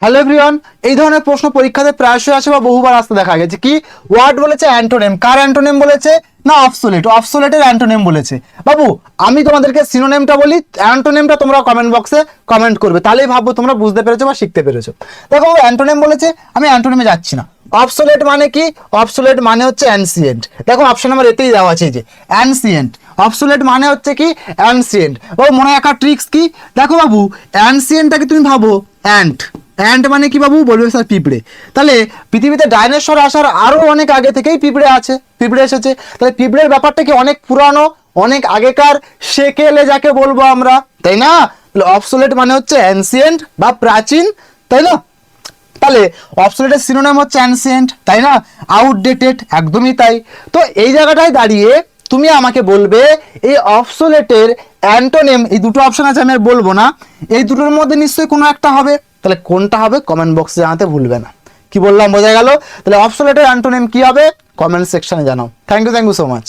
Hello everyone, এই ধরনের প্রশ্ন পরীক্ষাতে প্রায়শই আসে বা বহুবার আসতে দেখা গেছে। কি ওয়ার্ড বলেছে? অ্যান্টোনিম। কার অ্যান্টোনিম বলেছে? না, অবসোলেট। অবসোলেটের অ্যান্টোনিম বলেছে। বাবু, আমি তোমাদেরকে সিনোনিমটা বলি, অ্যান্টোনিমটা তোমরা কমেন্ট বক্সে কমেন্ট করবে, তাহলেই ভাববো তোমরা বুঝতে পেরেছো বা শিখতে পেরেছো। দেখো, অ্যান্টোনিম বলেছে, আমি অ্যান্টোনিমে যাচ্ছি না। অবসোলেট মানে কি? অবসোলেট মানে হচ্ছে অ্যানসিয়েন্ট। দেখো অপশন নাম্বার এতেই দেওয়া আছে যে অ্যানসিয়েন্ট। অবসোলেট মানে হচ্ছে কি? অ্যানসিয়েন্ট। ও মনে রাখার ট্রিক্স কি? দেখো বাবু, অ্যানসিয়েন্টটাকে তুমি ভাবো অ্যান্ট। অ্যান্ট মানে কি বাবু? বলবে স্যার পিঁপড়ে। তাহলে পৃথিবীতে ডাইনোসর আসার আরো অনেক আগে থেকেই পিঁপড়ে আছে, পিঁপড়ে এসেছে। তাহলে পিঁপড়ের ব্যাপারটা কি অনেক পুরানো, অনেক আগেকার, সেকেলে যাকে বলবো আমরা, তাই না? অবসোলেট মানে হচ্ছে অ্যানসিয়েন্ট বা প্রাচীন, তাই না? তাহলে অবসোলেটের সিনোনিম হচ্ছে অ্যানসিয়েন্ট, তাই না? আউটডেটেড, একদমই তাই। তো এই জায়গাটায় দাঁড়িয়ে তুমি আমাকে বলবে এই অবসোলেটের অ্যান্টোনিম, এই দুটো অপশন আছে, আমি আর বলবো না, এই দুটোর মধ্যে নিশ্চয়ই কোনো একটা হবে। তাহলে কোনটা হবে কমেন্ট বক্সে জানাতে ভুলবে না। কি বললাম বোঝা গেল? তাহলে অবসোলেটের অ্যান্টোনিম কি হবে কমেন্ট সেকশনে জানাও। Thank you so much.